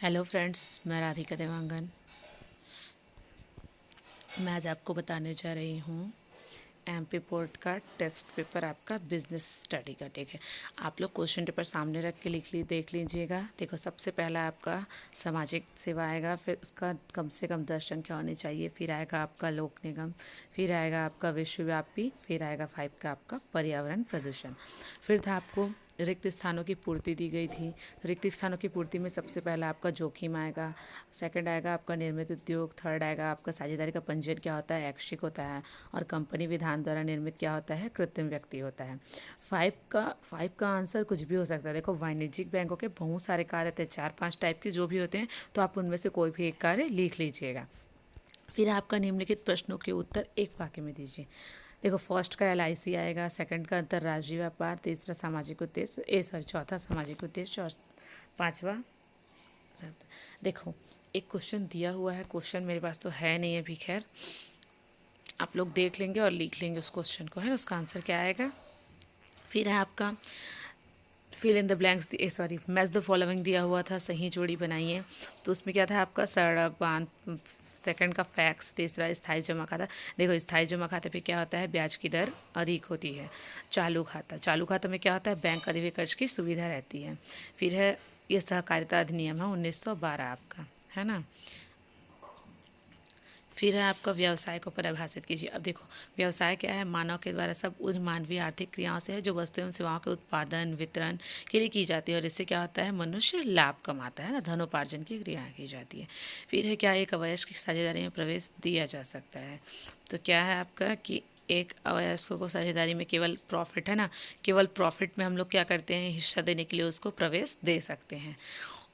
Hello friends, मैं राधिका देवांगन। मैं आज आपको बताने जा रही हूँ एमपी बोर्ड का टेस्ट पेपर, आपका बिजनेस स्टडी का। ठीक है, आप लोग क्वेश्चन पेपर सामने रख के देख लीजिएगा। देखो, सबसे पहला आपका सामाजिक सेवा आएगा, फिर उसका कम से कम 10 संख्या होनी चाहिए, फिर आएगा आपका लोक निगम, फिर आएगा आपका विश्वव्यापी, फिर आएगा 5 का आपका पर्यावरण प्रदूषण। फिर था आपको रिक्त स्थानों की पूर्ति दी गई थी। रिक्त स्थानों की पूर्ति में सबसे पहला आपका जोखिम आएगा, सेकंड आएगा आपका निर्मित उद्योग, थर्ड आएगा आपका साझेदारी का पंजीयन क्या होता है, ऐच्छिक होता है, और कंपनी विधान द्वारा निर्मित क्या होता है, कृत्रिम व्यक्ति होता है। फाइव का आंसर कुछ भी हो सकता है। देखो, वाणिज्यिक बैंकों के बहुत सारे कार्य होते हैं, 4-5 टाइप के जो भी होते हैं, तो आप उनमें से कोई भी एक कार्य लिख लीजिएगा। फिर आपका निम्नलिखित प्रश्नों के उत्तर एक वाक्य में दीजिए। देखो, फर्स्ट का एलआईसी आएगा, सेकंड का अंतर्राज्यीय व्यापार, तीसरा सामाजिक उद्देश्य चौथा सामाजिक उद्देश्य, और पांचवा। देखो, एक क्वेश्चन दिया हुआ है, क्वेश्चन मेरे पास तो है नहीं अभी, खैर आप लोग देख लेंगे और लिख लेंगे उस क्वेश्चन को, है ना। उसका आंसर क्या आएगा। फिर है आपका fill in the blanks, sorry, match the following दिया हुआ था, सही जोड़ी बनाइए। तो उसमें क्या था आपका सड़क बांध, सेकंड का फैक्स, तीसरा स्थायी जमा खाता। देखो, स्थायी जमा खाते पे क्या होता है, ब्याज की दर अधिक होती है। चालू खाता में क्या होता है, बैंक अधिक कर्ज की सुविधा रहती है। फिर है ये सहकारिता अधिनियम है 1912 आपका, है ना। फिर है आपका व्यवसाय को परिभाषित कीजिए। अब देखो, व्यवसाय क्या है, मानव के द्वारा सब उन मानवीय आर्थिक क्रियाओं से है जो वस्तु एवं सेवाओं के उत्पादन वितरण के लिए की जाती है, और इससे क्या होता है, मनुष्य लाभ कमाता है ना, धनोपार्जन की क्रिया की जाती है। फिर है क्या, एक अवयस्क की साझेदारी में प्रवेश दिया जा सकता है। तो क्या है आपका कि एक अवयस्क को साझेदारी में केवल प्रॉफिट, है ना, केवल प्रॉफिट में हम लोग क्या करते हैं, हिस्सा देने के लिए उसको प्रवेश दे सकते हैं।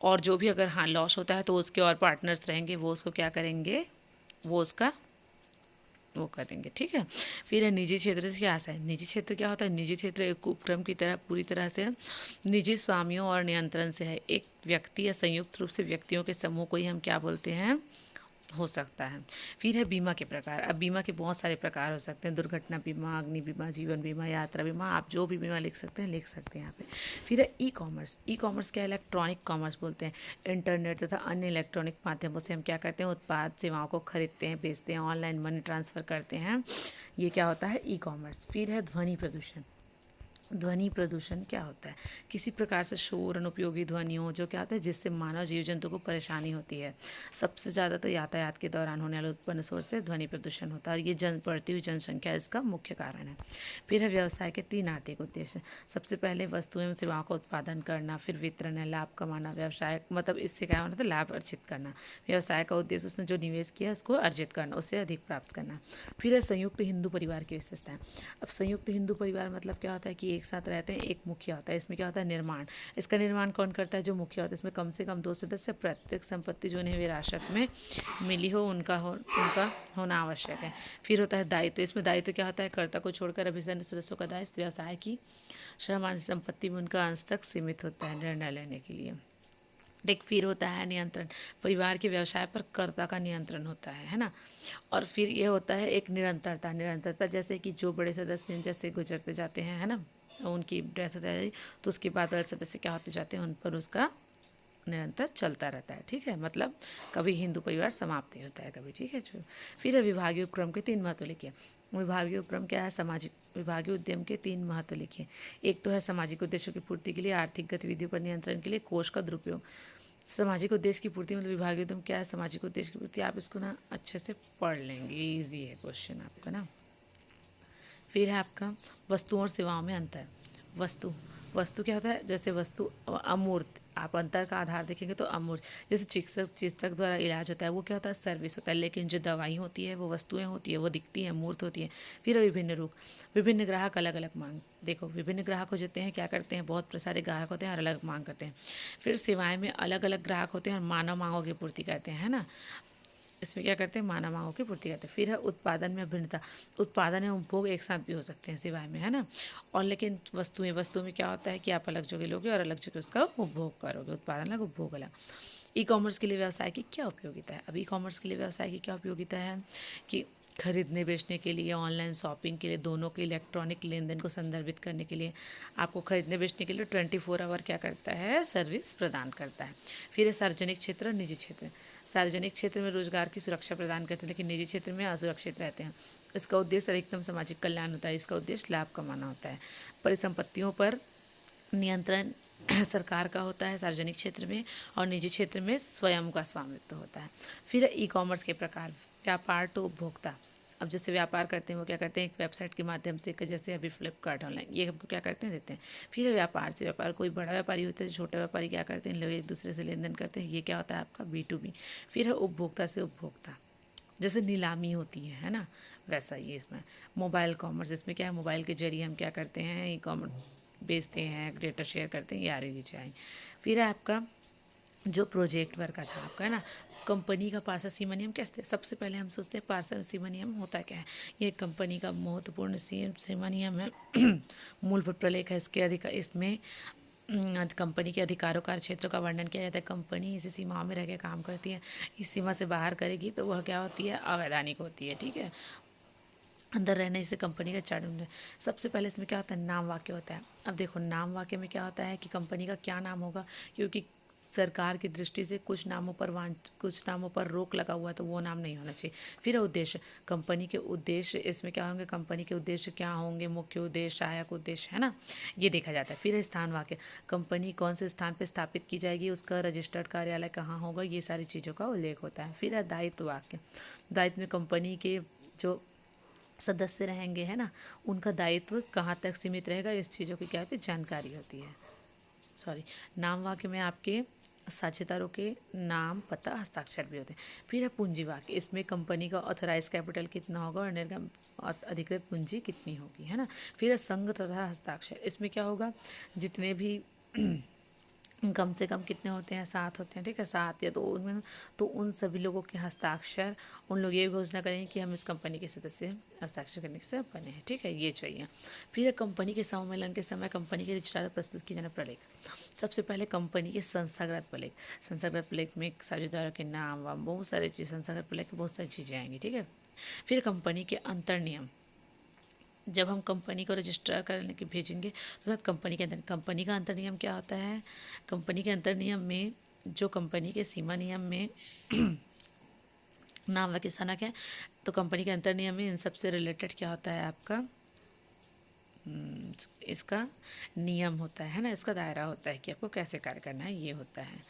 और जो भी अगर हाँ लॉस होता है तो उसके और पार्टनर्स रहेंगे, वो उसको क्या करेंगे, वो उसका वो करेंगे। ठीक है। फिर है निजी क्षेत्र से क्या आशा है। निजी क्षेत्र क्या होता है, निजी क्षेत्र एक उपक्रम की तरह पूरी तरह से निजी स्वामियों और नियंत्रण से है। एक व्यक्ति या संयुक्त रूप से व्यक्तियों के समूह को ही हम क्या बोलते हैं, हो सकता है। फिर है बीमा के प्रकार। अब बीमा के बहुत सारे प्रकार हो सकते हैं, दुर्घटना बीमा, अग्नि बीमा, जीवन बीमा, यात्रा बीमा, आप जो भी बीमा लिख सकते हैं लिख सकते हैं यहाँ पे। फिर है ई कॉमर्स। ई कॉमर्स क्या है, इलेक्ट्रॉनिक कॉमर्स बोलते हैं। इंटरनेट तथा अन्य इलेक्ट्रॉनिक माध्यमों से हम क्या करते हैं, उत्पाद सेवाओं को खरीदते हैं, बेचते हैं, ऑनलाइन मनी ट्रांसफ़र करते हैं। ये क्या होता है, ई कॉमर्स। फिर है ध्वनि प्रदूषण। ध्वनि प्रदूषण क्या होता है, किसी प्रकार से शोर, अनुपयोगी ध्वनियों, जो क्या होता है जिससे मानव जीव जंतु को परेशानी होती है। सबसे ज़्यादा तो यातायात के दौरान होने वाले उत्पन्न शोर से ध्वनि प्रदूषण होता है, और ये बढ़ती हुई जनसंख्या इसका मुख्य कारण है। फिर है व्यवसाय के 3 आर्थिक उद्देश्य। सबसे पहले वस्तुएं एवं सेवाओं का उत्पादन करना, फिर वितरण है, लाभ कमाना। व्यवसाय मतलब इससे क्या होना था, लाभ अर्जित करना। व्यवसाय का उद्देश्य उसने जो निवेश किया उसको अर्जित करना, उससे अधिक प्राप्त करना। फिर है संयुक्त हिंदू परिवार की विशेषताएं। अब संयुक्त हिंदू परिवार मतलब क्या होता है कि एक साथ रहते हैं, एक मुखिया होता है। इसमें क्या होता है, निर्माण। इसका निर्माण कौन करता है, जो मुखिया होता है। इसमें कम से कम 2 सदस्य, प्रत्येक संपत्ति जो उन्हें विरासत में मिली हो उनका होना आवश्यक है। फिर होता है दायित्व। इसमें दायित्व क्या होता है, कर्ता को छोड़कर अभिसन्न सदस्यों का दायित्व व्यवसाय की सामान्य संपत्ति में उनका अंश तक सीमित होता है निर्णय लेने के लिए। देख, फिर होता है नियंत्रण। परिवार के व्यवसाय पर कर्ता का नियंत्रण होता है ना। और फिर ये होता है एक निरंतरता। निरंतरता जैसे कि जो बड़े सदस्य जैसे गुजरते जाते हैं, है ना, उनकी डेथ हो जाएगी तो उसके बाद वाले सदस्य क्या होते जाते हैं, उन पर उसका निरंतर चलता रहता है। ठीक है, मतलब कभी हिंदू परिवार समाप्त नहीं होता है कभी। ठीक है, जो फिर है विभागीय उपक्रम के 3 महत्व लिखिए। विभागीय उपक्रम क्या है, सामाजिक विभागीय उद्यम के 3 महत्व लिखिए। एक तो है सामाजिक उद्देश्यों की पूर्ति के लिए, आर्थिक गतिविधियों पर नियंत्रण के लिए, कोष का दुरुपयोग। सामाजिक उद्देश्य की पूर्ति मतलब विभागीय उद्यम क्या है, सामाजिक उद्देश्य की पूर्ति। आप इसको ना अच्छे से पढ़ लेंगे, ईजी है क्वेश्चन आपका ना। फिर है आपका वस्तुओं और सेवाओं में अंतर। वस्तु वस्तु क्या होता है, जैसे वस्तु अमूर्त, आप अंतर का आधार देखेंगे तो अमूर्त। जैसे चिकित्सक द्वारा इलाज होता है वो क्या होता है, सर्विस होता है। लेकिन जो दवाई होती है वो वस्तुएं होती है, वो दिखती हैं, मूर्त होती हैं। फिर विभिन्न रूप। विभिन्न ग्राहक, अलग अलग मांग। देखो, विभिन्न ग्राहक हो जाते हैं, क्या करते हैं, बहुत सारे ग्राहक होते हैं और अलग मांग करते हैं। फिर सेवाएं में अलग अलग ग्राहक होते हैं और मानव मांगों की पूर्ति करते हैं, है ना। इसमें क्या करते हैं, मानव मांगों की पूर्ति करते हैं। फिर है उत्पादन में भिन्नता। उत्पादन एवं उपभोग एक साथ भी हो सकते हैं सेवाएं में, है ना। और लेकिन वस्तु में क्या होता है कि आप अलग जगह लोगे और अलग जगह उसका उपभोग करोगे। उत्पादन अलग, उपभोग अलग। ई कॉमर्स के लिए व्यवसाय की क्या उपयोगिता है। अब ई कॉमर्स के लिए व्यवसाय की क्या उपयोगिता है कि खरीदने बेचने के लिए, ऑनलाइन शॉपिंग के लिए, दोनों के इलेक्ट्रॉनिक लेन देन को संदर्भित करने के लिए आपको खरीदने बेचने के लिए 24 आवर क्या करता है, सर्विस प्रदान करता है। फिर है सार्वजनिक क्षेत्र और निजी क्षेत्र। सार्वजनिक क्षेत्र में रोजगार की सुरक्षा प्रदान करते हैं, लेकिन निजी क्षेत्र में असुरक्षित रहते हैं। इसका उद्देश्य अधिकतम सामाजिक कल्याण होता है, इसका उद्देश्य लाभ कमाना होता है। परिसंपत्तियों पर नियंत्रण सरकार का होता है सार्वजनिक क्षेत्र में, और निजी क्षेत्र में स्वयं का स्वामित्व होता है। फिर ई कॉमर्स के प्रकार, व्यापार टू उपभोक्ता। अब जैसे व्यापार करते हैं वो क्या करते हैं, एक वेबसाइट के माध्यम से, जैसे अभी फ्लिपकार्ट ऑनलाइन, ये हमको क्या करते हैं, देते हैं। फिर व्यापार से व्यापार, कोई बड़ा व्यापारी होता है, छोटे व्यापारी क्या करते हैं, लोग एक दूसरे से लेन देन करते हैं, ये क्या होता है आपका B2B। फिर है उपभोक्ता से उपभोक्ता, जैसे नीलामी होती है ना, वैसा ये इसमें। मोबाइल कॉमर्स, इसमें क्या है, मोबाइल के जरिए हम क्या करते हैं, ई कॉमर्स बेचते हैं, डेटा शेयर करते हैं, ये आगे चीज़ें आई। फिर है आपका जो प्रोजेक्ट वर्क का था आपका, है ना, कंपनी का पारदर्शी नियम कैसे, सबसे पहले हम सोचते हैं पारदर्शी नियम होता क्या है। ये कंपनी का महत्वपूर्ण सीमा नियम है। मूलभूत प्रलेख है इसके अधिकार, इसमें कंपनी के अधिकारों कार्य क्षेत्रों का वर्णन किया जाता है। कंपनी इसी सीमाओं में रह के काम करती है, इस सीमा से बाहर करेगी तो वह क्या होती है, अवैधानिक होती है। ठीक है, अंदर रहने से कंपनी का चार्ट। सबसे पहले इसमें क्या होता है, नाम वाक्य होता है। अब देखो नाम वाक्य में क्या होता है कि कंपनी का क्या नाम होगा, क्योंकि सरकार की दृष्टि से कुछ नामों पर रोक लगा हुआ है, तो वो नाम नहीं होना चाहिए। फिर उद्देश्य, कंपनी के उद्देश्य, इसमें क्या होंगे, कंपनी के उद्देश्य क्या होंगे, मुख्य उद्देश्य, सहायक उद्देश्य, है ना, ये देखा जाता है। फिर है स्थान वाक्य, कंपनी कौन से स्थान पर स्थापित की जाएगी, उसका रजिस्टर्ड कार्यालय कहाँ होगा, ये सारी चीज़ों का उल्लेख होता है। फिर है दायित्व वाक्य, दायित्व में कंपनी के जो सदस्य रहेंगे, है ना, उनका दायित्व कहाँ तक सीमित रहेगा, इस चीज़ों की क्या होती है, जानकारी होती है। नाम वाक्य में आपके साझेदारों के नाम, पता, हस्ताक्षर भी होते हैं। फिर है पूंजी वाक्य, इसमें कंपनी का ऑथराइज कैपिटल कितना होगा और निर्गम अधिकृत पूंजी कितनी होगी, है ना। फिर है संघ तथा हस्ताक्षर, इसमें क्या होगा, जितने भी कम से कम कितने होते हैं, 7 होते हैं। ठीक है, 7 या तो उन सभी लोगों के हस्ताक्षर, उन लोग ये घोषणा करेंगे कि हम इस कंपनी के सदस्य हैं, हस्ताक्षर करने से बने हैं। ठीक है, ये चाहिए। फिर कंपनी के सम्मेलन के समय कंपनी के रजिस्ट्रार प्रस्तुत किए जाने प्रलेख। सबसे पहले कंपनी के संस्थागत प्रलेख, संस्थागत प्रलेख में साझेदारों के नाम व बहुत सारी चीज़, संस्थागत प्रलेख में बहुत सारी चीज़ें आएंगी। ठीक है, फिर कंपनी के अंतर नियम, जब हम कंपनी को रजिस्टर करने के भेजेंगे तो कंपनी के अंदर, कंपनी का अंतर नियम क्या होता है, कंपनी के अंतर नियम में जो कंपनी के सीमा नियम में नाम व किसाना क्या है, तो कंपनी के अंतर नियम में इन सबसे रिलेटेड क्या होता है आपका, इसका नियम होता है ना, इसका दायरा होता है कि आपको कैसे कार्य करना है, ये होता है,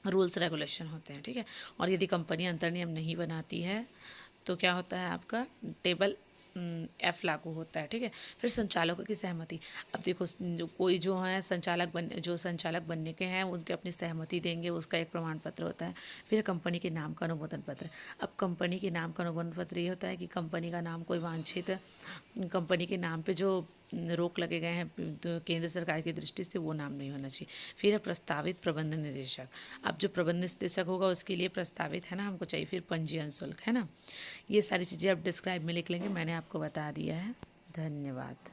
रूल्स रेगुलेशन होते हैं। ठीक है, और यदि कंपनी अंतर नियम नहीं बनाती है तो क्या होता है आपका, टेबल F लागू होता है। ठीक है, फिर संचालकों की सहमति, अब देखो जो है संचालक बनने के हैं उनके अपनी सहमति देंगे, उसका एक प्रमाण पत्र होता है। फिर कंपनी के नाम का अनुमोदन पत्र, अब कंपनी के नाम का अनुमोदन पत्र ये होता है कि कंपनी का नाम कोई वांछित, कंपनी के नाम पे जो रोक लगे गए हैं तो केंद्र सरकार की दृष्टि से, वो नाम नहीं होना चाहिए। फिर है प्रस्तावित प्रबंध निदेशक, अब जो प्रबंध निदेशक होगा उसके लिए प्रस्तावित, है ना, हमको चाहिए। फिर पंजीयन शुल्क, है ना, ये सारी चीज़ें आप डिस्क्राइब में लिख लेंगे, मैंने आपको बता दिया है। धन्यवाद।